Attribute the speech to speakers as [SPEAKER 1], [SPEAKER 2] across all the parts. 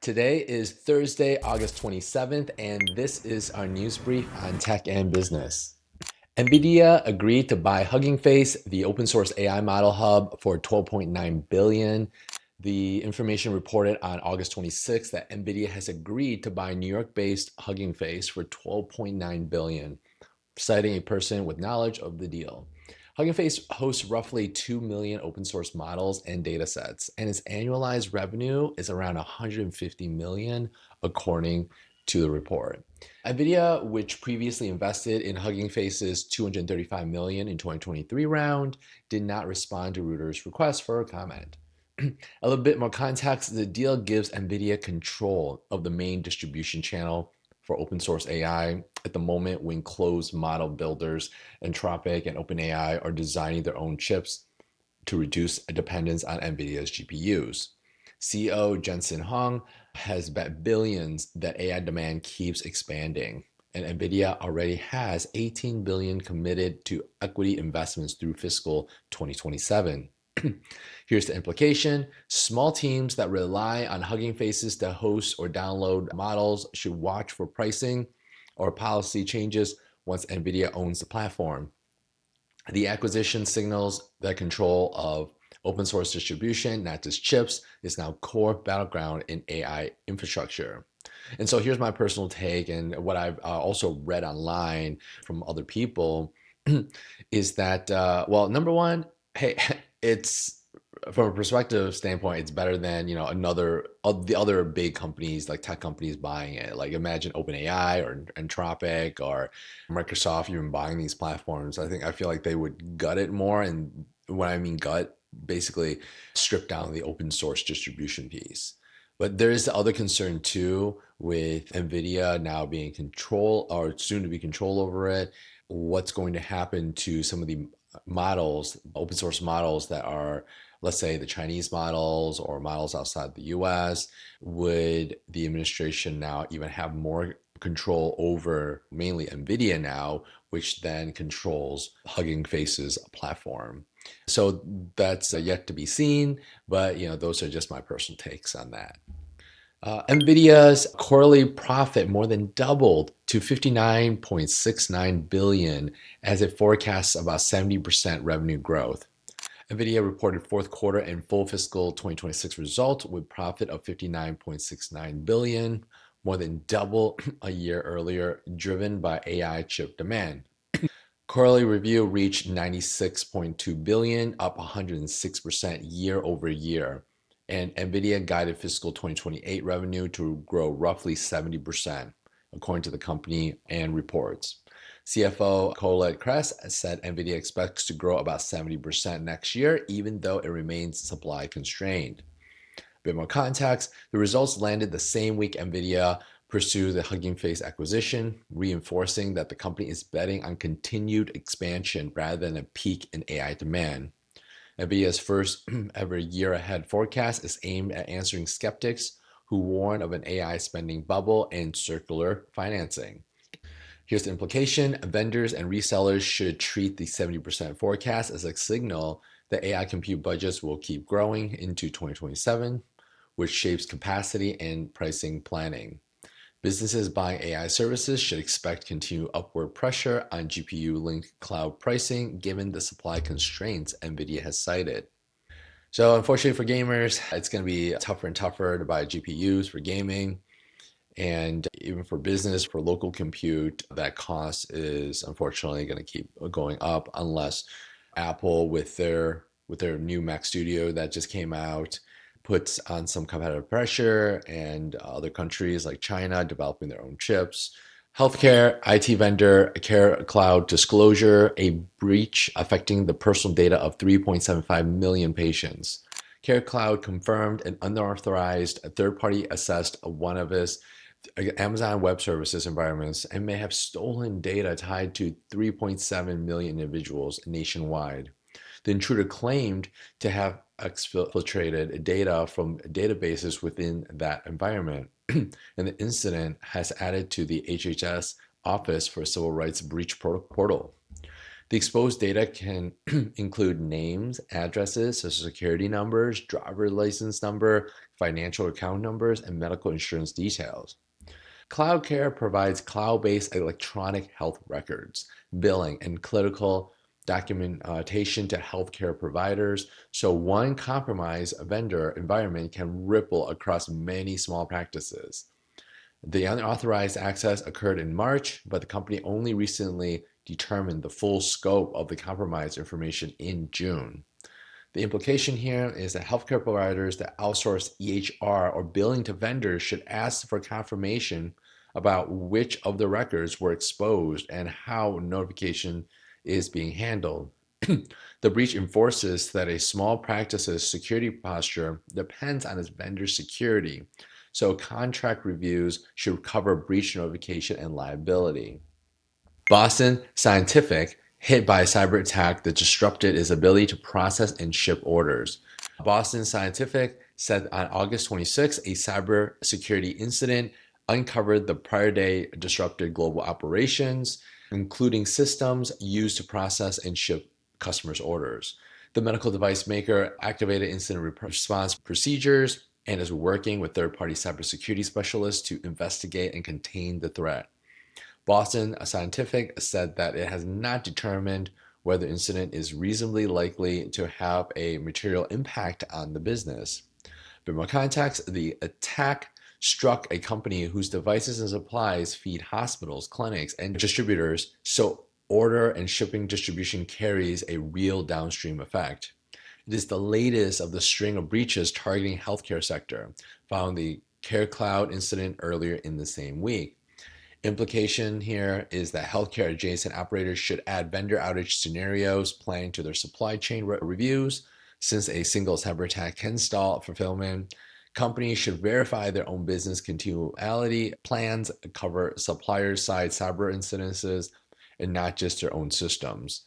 [SPEAKER 1] Today is Thursday, August 27th, and this is our news brief on tech and business. NVIDIA agreed to buy Hugging Face, the open source AI model hub, for $12.9 billion. The information reported on August 26th that NVIDIA has agreed to buy New York-based Hugging Face for $12.9 billion, citing a person with knowledge of the deal. Hugging Face hosts roughly 2 million open source models and datasets, and its annualized revenue is around 150 million, according to the report. NVIDIA, which previously invested in Hugging Face's 235 million in 2023 round, did not respond to Reuters' request for a comment. A little bit more context, the deal gives NVIDIA control of the main distribution channel for open source AI at the moment when closed model builders Anthropic and OpenAI are designing their own chips to reduce dependence on NVIDIA's GPUs. CEO Jensen Huang has bet billions that AI demand keeps expanding, and NVIDIA already has 18 billion committed to equity investments through fiscal 2027. Here's the implication. Small teams that rely on Hugging Faces to host or download models should watch for pricing or policy changes once NVIDIA owns the platform. The acquisition signals that control of open source distribution, not just chips, is now core battleground in AI infrastructure. And so here's my personal take, and what I've also read online from other people is that, well, number one, hey, it's from a perspective standpoint, it's better than the other big companies like tech companies buying it. Like imagine OpenAI or Anthropic or Microsoft even buying these platforms. I feel like they would gut it more, and when I mean gut, basically strip down the open source distribution piece. But there is the other concern too with NVIDIA now being in control or soon to be control over it. What's going to happen to some of the models, open source models that are, let's say, the Chinese models or models outside the US? Would the administration now even have more control over mainly NVIDIA now, which then controls Hugging Face's platform? So that's yet to be seen, but those are just my personal takes on that. NVIDIA's quarterly profit more than doubled to 59.69 billion as it forecasts about 70% revenue growth. NVIDIA reported fourth quarter and full fiscal 2026 results with profit of 59.69 billion, more than double a year earlier, driven by AI chip demand. Quarterly revenue reached 96.2 billion, up 106% year over year. And NVIDIA guided fiscal 2028 revenue to grow roughly 70%, according to the company and reports. CFO Colette Kress said NVIDIA expects to grow about 70% next year, even though it remains supply constrained. A bit more context, the results landed the same week NVIDIA pursued the Hugging Face acquisition, reinforcing that the company is betting on continued expansion rather than a peak in AI demand. NVIDIA's first ever year ahead forecast is aimed at answering skeptics who warn of an AI spending bubble and circular financing. Here's the implication. Vendors and resellers should treat the 70% forecast as a signal that AI compute budgets will keep growing into 2027, which shapes capacity and pricing planning. Businesses buying AI services should expect continued upward pressure on GPU-linked cloud pricing given the supply constraints NVIDIA has cited. So unfortunately for gamers, it's going to be tougher and tougher to buy GPUs for gaming. And even for business, for local compute, that cost is unfortunately going to keep going up unless Apple, with their new Mac Studio that just came out, puts on some competitive pressure, and other countries like China developing their own chips. Healthcare, IT vendor CareCloud disclosure, a breach affecting the personal data of 3.75 million patients. CareCloud confirmed an unauthorized third-party assessed one of its Amazon Web Services environments and may have stolen data tied to 3.7 million individuals nationwide. The intruder claimed to have exfiltrated data from databases within that environment, and the incident has added to the HHS Office for Civil Rights Breach Portal. The exposed data can include names, addresses, social security numbers, driver license number, financial account numbers, and medical insurance details. Cloud Care provides cloud-based electronic health records, billing, and clinical documentation to healthcare providers, so one compromised vendor environment can ripple across many small practices. The unauthorized access occurred in March, but the company only recently determined the full scope of the compromised information in June. The implication here is that healthcare providers that outsource EHR or billing to vendors should ask for confirmation about which of the records were exposed and how notification is being handled. The breach enforces that a small practice's security posture depends on its vendor security, so contract reviews should cover breach notification and liability. Boston Scientific hit by a cyber attack that disrupted its ability to process and ship orders. Boston Scientific said on August 26, a cybersecurity incident uncovered the prior day disrupted global operations, including systems used to process and ship customers' orders. The medical device maker activated incident response procedures and is working with third-party cybersecurity specialists to investigate and contain the threat. Boston Scientific said that it has not determined whether the incident is reasonably likely to have a material impact on the business. For more context, the attack struck a company whose devices and supplies feed hospitals, clinics, and distributors, so order and shipping distribution carries a real downstream effect. It is the latest of the string of breaches targeting healthcare sector, following the CareCloud incident earlier in the same week. Implication here is that healthcare adjacent operators should add vendor outage scenarios planned to their supply chain reviews. Since a single cyber attack can stall fulfillment, companies should verify their own business continuity plans, cover supplier side cyber incidences, and not just their own systems.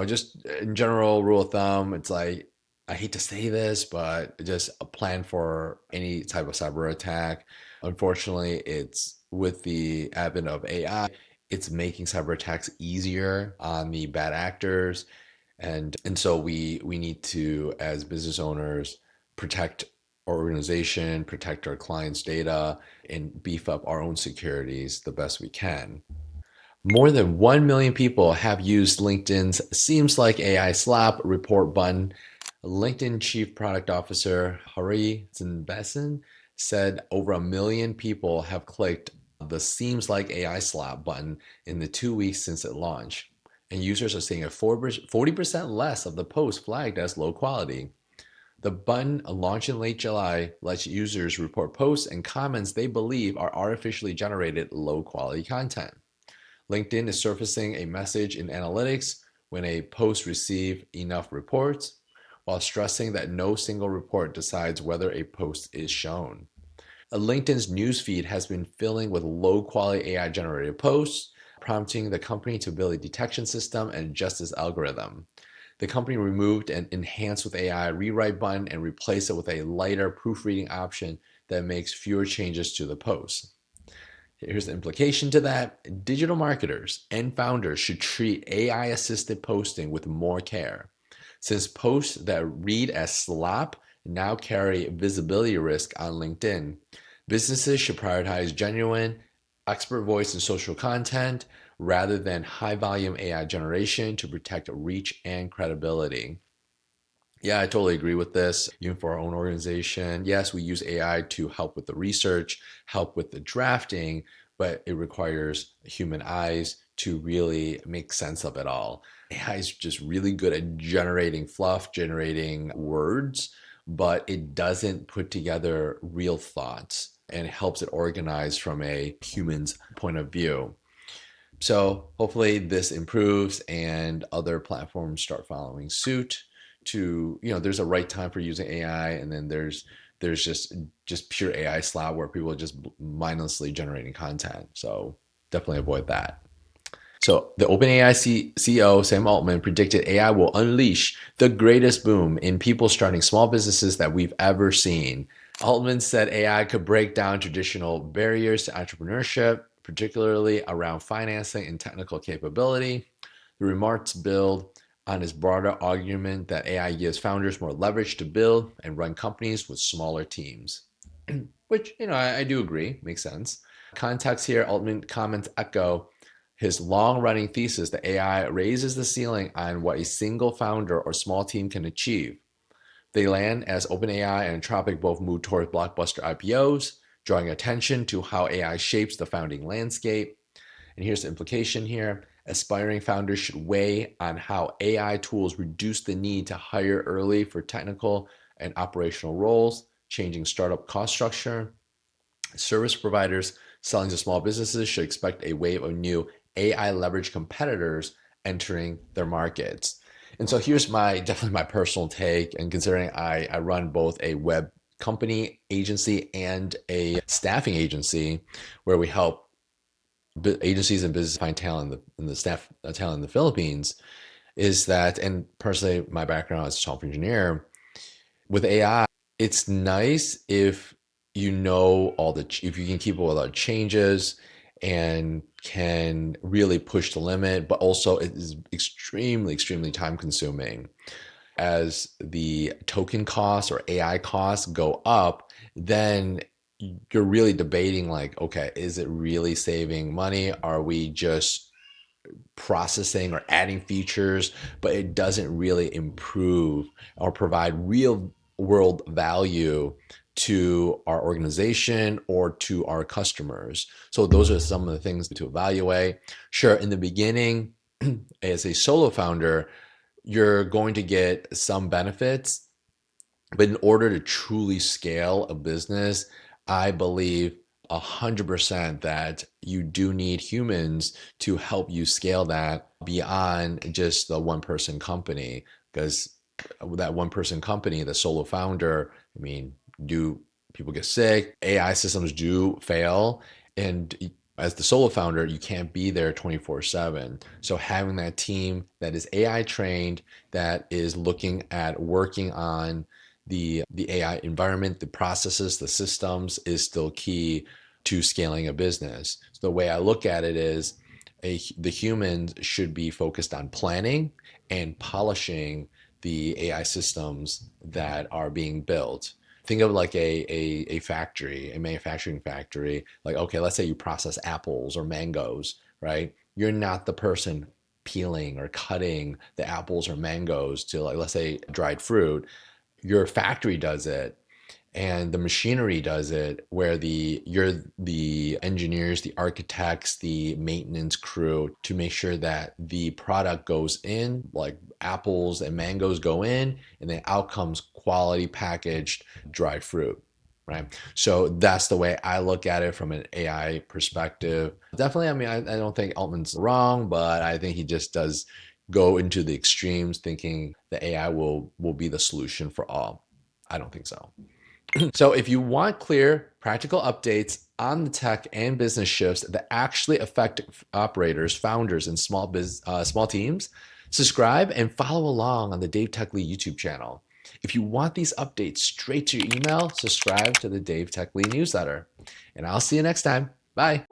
[SPEAKER 1] Just in general, rule of thumb, it's like, I hate to say this, but just a plan for any type of cyber attack. Unfortunately, it's with the advent of AI, it's making cyber attacks easier on the bad actors. And so we need to, as business owners, protect our organization, protect our clients' data, and beef up our own securities the best we can. More than 1 million people have used LinkedIn's Seems Like AI Slop report button. LinkedIn Chief Product Officer Hari Zinbesan said over 1 million people have clicked the Seems Like AI Slop button in the 2 weeks since it launched, and users are seeing a 40% less of the posts flagged as low quality. The button, launched in late July, lets users report posts and comments they believe are artificially generated low quality content. LinkedIn is surfacing a message in analytics when a post receives enough reports, while stressing that no single report decides whether a post is shown. LinkedIn's newsfeed has been filling with low-quality AI-generated posts, prompting the company to build a detection system and adjust its algorithm. The company removed an enhanced with AI rewrite button and replaced it with a lighter proofreading option that makes fewer changes to the post. Here's the implication to that. Digital marketers and founders should treat AI-assisted posting with more care, since posts that read as slop now carry visibility risk on LinkedIn. Businesses should prioritize genuine, expert voice and social content rather than high-volume AI generation to protect reach and credibility. Yeah, I totally agree with this. Even for our own organization, yes, we use AI to help with the research, help with the drafting, but it requires human eyes to really make sense of it all. AI is just really good at generating fluff, generating words, but it doesn't put together real thoughts, and it helps it organize from a human's point of view. So hopefully this improves and other platforms start following suit. There's a right time for using AI, and then there's just pure AI slop where people are just mindlessly generating content. So definitely avoid that. So the OpenAI CEO, Sam Altman, predicted AI will unleash the greatest boom in people starting small businesses that we've ever seen. Altman said AI could break down traditional barriers to entrepreneurship, particularly around financing and technical capability. The remarks build on his broader argument that AI gives founders more leverage to build and run companies with smaller teams. which, I do agree, makes sense. Context here, Altman comments echo his long-running thesis that AI raises the ceiling on what a single founder or small team can achieve. They land as OpenAI and Anthropic both move towards blockbuster IPOs, drawing attention to how AI shapes the founding landscape. And here's the implication here. Aspiring founders should weigh on how AI tools reduce the need to hire early for technical and operational roles, changing startup cost structure. Service providers selling to small businesses should expect a wave of new AI leveraged competitors entering their markets. And so here's definitely my personal take. And considering I run both a web company agency and a staffing agency where we help agencies and businesses find talent in the staff talent in the Philippines, is that, and personally, my background as a software engineer, with AI, it's nice if if you can keep up with all the changes and can really push the limit, but also it is extremely, extremely time consuming. As the token costs or AI costs go up, then you're really debating like, okay, is it really saving money? Are we just processing or adding features, but it doesn't really improve or provide real world value to our organization or to our customers? So those are some of the things to evaluate. Sure, in the beginning, as a solo founder, you're going to get some benefits, but in order to truly scale a business, I believe 100% that you do need humans to help you scale that beyond just the one person company. Because that one person company, the solo founder, I mean, do people get sick? AI systems do fail. And as the solo founder, you can't be there 24/7. So having that team that is AI trained, that is looking at working on the AI environment, the processes, the systems is still key to scaling a business. So the way I look at it is the humans should be focused on planning and polishing the AI systems that are being built. Think of like a factory, a manufacturing factory. Like, okay, let's say you process apples or mangoes, right? You're not the person peeling or cutting the apples or mangoes to, like, let's say dried fruit. Your factory does it and the machinery does it, where you're the engineers, the architects, the maintenance crew to make sure that the product goes in, like apples and mangoes go in, and then out comes quality packaged dried fruit, right? So that's the way I look at it from an AI perspective. Definitely, I mean, I don't think Altman's wrong, but I think he just does go into the extremes thinking that AI will be the solution for all. I don't think so. So if you want clear, practical updates on the tech and business shifts that actually affect operators, founders, and small teams, subscribe and follow along on the Dave Tech Lead YouTube channel. If you want these updates straight to your email, subscribe to the Dave Tech Lead newsletter. And I'll see you next time. Bye.